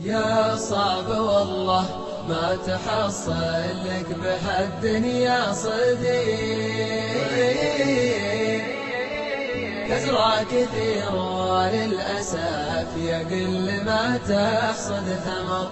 يا صعب والله ما تحصل لك بهالدنيا صديق، تزرع كثير وللأسف يقل ما تحصد ثمر.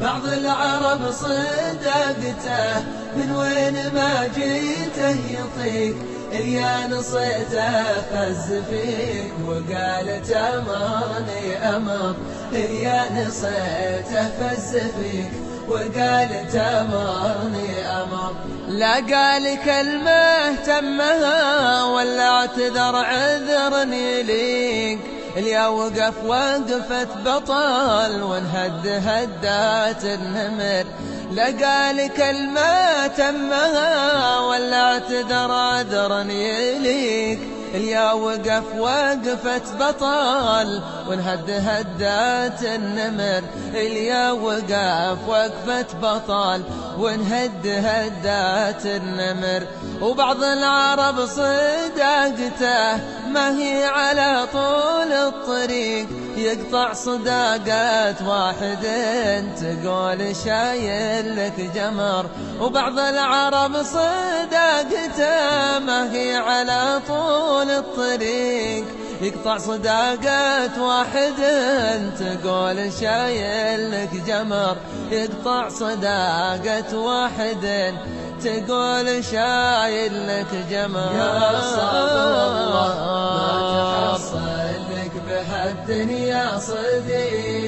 بعض العرب صدقته من وين ما جيته يطيق، يا نصيته فز فيك وقال تمرني أمر. يا نصيته فز فيك وقال تمرني أمر. لا قال كلمة تمها ولا اعتذر عذر يليق، اليا وقف وقفت بطل وانهد هدات النمر. لا قال كلمة تمها ولا اعتذر عذر يليق، اليا وقف وقفت بطل وانهد هدات النمر. اليا وقف وقفت بطل وانهد هدات النمر. وبعض العرب صداقته ما هي على طول الطريق، يقطع صداقة واحد تقول شايل لك جمر. وبعض العرب صداقته ما هي على طول الطريق، يقطع صداقة واحد تقول شايل لك جمر. يقطع صداقة واحد تقول شايل لك جمر. يا صعب والله ما تحصل لك بهالدنيا صديق،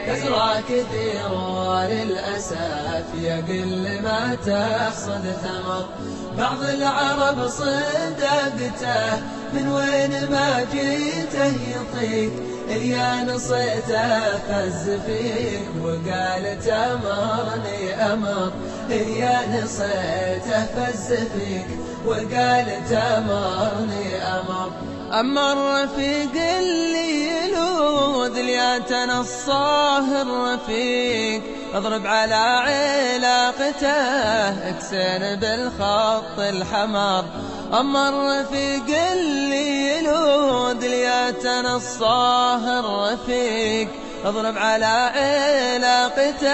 تزرع كثير وللأسف يقل ما تحصد ثمر. بعض العرب صدقته من وين ما جيته يطيق، يا نصيته فز فيك وقال تمرني أمر. يا نصيته فز فيك وقال تمرني أمر. أما الرفيق اللي يلوذ لياتنا الصاهر الرفيق، اضرب على علاقته اكسن بالخط الحمر. أما الرفيق اللي يلوذ لياتنا الصاهر الرفيق، اضرب على علاقته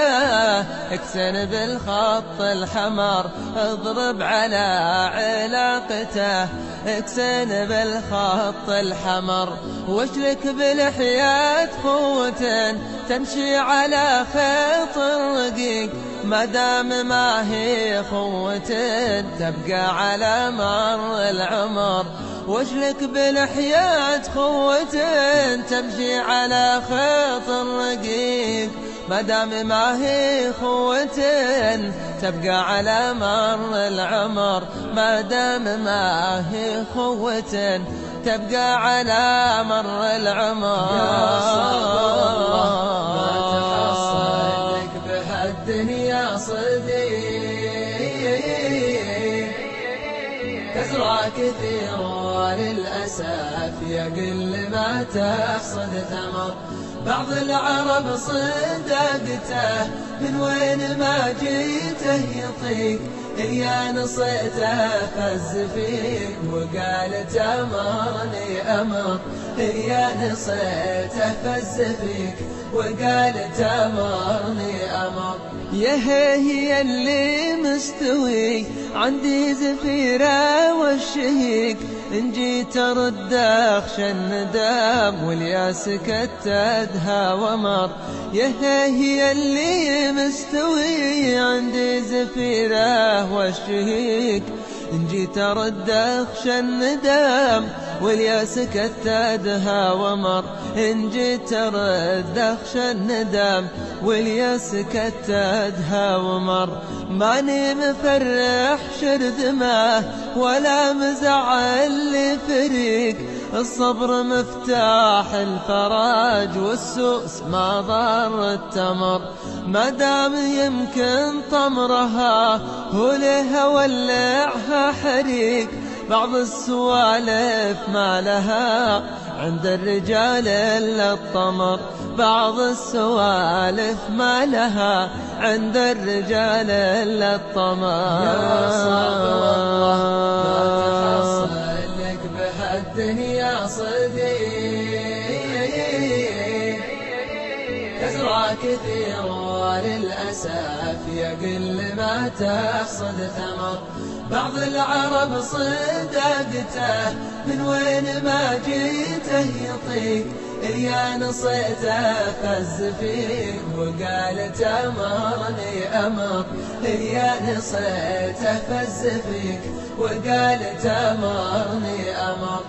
اكسن بالخط الحمر. اضرب على علاقته اكسن بالخط الحمر. واشلك بلحيات قوة تمشي على خيط رقيق، ما دام ما هي خوة تبقى على مر العمر. واشلك بلحيات قوة تمشي على خيط رقيق، ما دام ما هي خوة تبقى على مر العمر. ما دام ما هي خوة تبقى على مر العمر. يا صعب والله ما تحصل لك بهالدنيا صديق، تزرع كثير وللأسف يقل ما تحصد ثمر. بعض العرب صدقته من وين ما جيته يطيق، يا نصيته فز فيك وقال تمرني أمر. يا نصيته فز فيك وقال تمرني أمر. هي اللي مستوي عندي زفيرة والشهيق، إن جيت أرد أخشى الندم والياس كتدها ومر. هي اللي مستوي عندي زفيرة والشهيق، إن جيت أرد أخشى الندم والياس كتدها ومر. إن جيت أرد أخشى الندم والياس كتدها ومر. ماني مفرح شردمه ولا مزعل لفريق، الصبر مفتاح الفرج والسوس ما ضر التمر. ما دام يمكن طمرها ولها ولعها حريق، بعض السوالف ما لها عند الرجال إلا الطمر. بعض السوالف ما لها عند الرجال إلا الطمر. يا صعب والله ما تحصل لك بهالدنيا صديق، تزرع كثير وللأسف يقل ما تحصد ثمر. بعض العرب صدقته من وين ما جيته يطيق، يا نصيته فز فيك وقال تأمرني أمر. يا نصيته فز فيك وقال تأمرني أمر.